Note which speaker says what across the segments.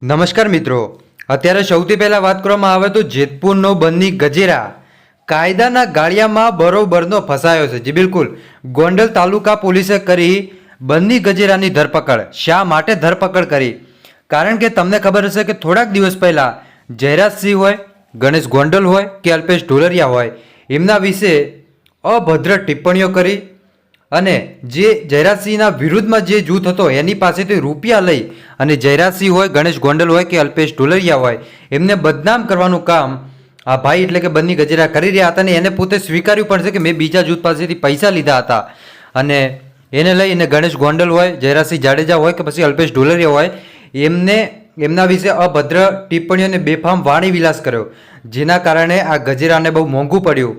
Speaker 1: નમસ્કાર મિત્રો, અત્યારે સૌથી પહેલાં વાત કરવામાં આવે તો જેતપુરનો બન્ની ગજેરા કાયદાના ગાળિયામાં બરોબરનો ફસાયો છે. જી બિલકુલ, ગોંડલ તાલુકા પોલીસે કરી બન્ની ગજેરાની ધરપકડ. શા માટે ધરપકડ કરી? કારણ કે તમને ખબર હશે કે થોડાક દિવસ પહેલાં જયરાજસિંહ હોય, ગણેશ ગોંડલ હોય કે અલ્પેશ ઢોલરિયા હોય, એમના વિશે અભદ્ર ટિપ્પણીઓ કરી અને જે જયરાજસિંહના વિરુદ્ધમાં જે જૂથ હતો એની પાસેથી રૂપિયા લઈ અને જયરાજસિંહ હોય, ગણેશ ગોંડલ હોય કે અલ્પેશ ઢોલરિયા હોય, એમને બદનામ કરવાનું કામ આ ભાઈ એટલે કે બન્ની ગજેરા કરી રહ્યા હતા. અને એને પોતે સ્વીકાર્યું પણ છે કે મેં બીજા જૂથ પાસેથી પૈસા લીધા હતા અને એને લઈને ગણેશ ગોંડલ હોય, જયરાજસિંહ જાડેજા હોય કે પછી અલ્પેશ ઢોલરિયા હોય, એમના વિશે અભદ્ર ટિપ્પણીઓને બેફામ વાણી વિલાસ કર્યો, જેના કારણે આ ગજેરાને બહુ મોંઘું પડ્યું.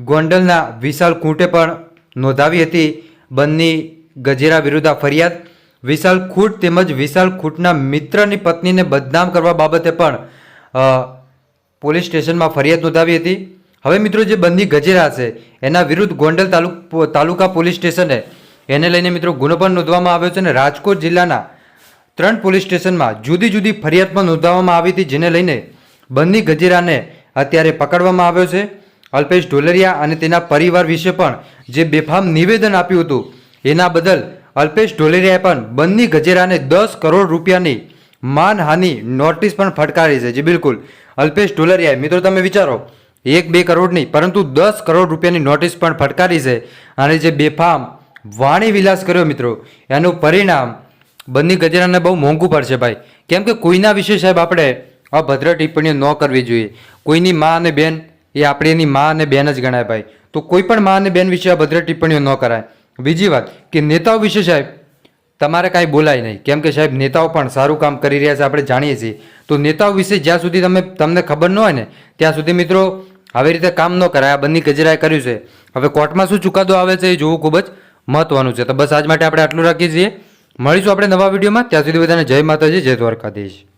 Speaker 1: ગોંડલના વિશાલ ખૂંટે પણ નોંધાવી હતી બન્ની ગજેરા વિરુદ્ધ આ ફરિયાદ. વિશાલ ખૂંટ તેમજ વિશાલ ખૂંટના મિત્રની પત્નીને બદનામ કરવા બાબતે પણ પોલીસ સ્ટેશનમાં ફરિયાદ નોંધાવી હતી. હવે મિત્રો, જે બન્ની ગજેરા છે એના વિરુદ્ધ ગોંડલ તાલુકા પોલીસ સ્ટેશને એને લઈને મિત્રો ગુનો પણ નોંધવામાં આવ્યો છે અને રાજકોટ જિલ્લાના 3 પોલીસ સ્ટેશનમાં જુદી જુદી ફરિયાદ પણ નોંધવામાં આવી હતી, જેને લઈને બન્ની ગજેરાને અત્યારે પકડવામાં આવ્યો છે. અલ્પેશ ઢોલરિયા અને તેના પરિવાર વિશે પણ જે બેફામ નિવેદન આપ્યું હતું એના બદલ અલ્પેશ ઢોલરિયાએ પણ બન્ની ગજેરાને 10 કરોડ રૂપિયાની માનહાનિ નોટિસ પણ ફટકારી છે. જી બિલકુલ, અલ્પેશ ઢોલરિયાએ મિત્રો તમે વિચારો 1-2 કરોડ નહીં પરંતુ 10 કરોડ રૂપિયાની નોટિસ પણ ફટકારી છે. અને જે બેફામ વાણી વિલાસ કર્યો મિત્રો, એનું પરિણામ બન્ની ગજેરાને બહુ મોંઘું પડશે ભાઈ. કેમ કે કોઈના વિશે સાહેબ આપણે અભદ્ર ટિપ્પણીઓ ન કરવી જોઈએ. કોઈની મા અને બેન એ આપણે એની મા અને બેન જ ગણાય ભાઈ. તો કોઈ પણ મા અને બેન વિશે અભદ્ર ટિપ્પણીઓ ન કરાય. બીજી વાત કે નેતાઓ વિશે સાહેબ તમારે કાંઈ બોલાય નહીં, કેમ કે સાહેબ નેતાઓ પણ સારું કામ કરી રહ્યા છે, આપણે જાણીએ છીએ. તો નેતાઓ વિશે જ્યાં સુધી તમને ખબર ન હોય ને ત્યાં સુધી મિત્રો આવી રીતે કામ ન કરાય. આ બન્ની ગજેરાએ કર્યું છે. હવે કોર્ટમાં શું ચુકાદો આવે છે એ જોવું ખૂબ જ મહત્વનું છે. તો બસ આજ માટે આપણે આટલું રાખીએ છીએ. મળીશું આપણે નવા વિડીયોમાં. ત્યાં સુધી બધાને જય માતાજી, જય દ્વારકાધીશ.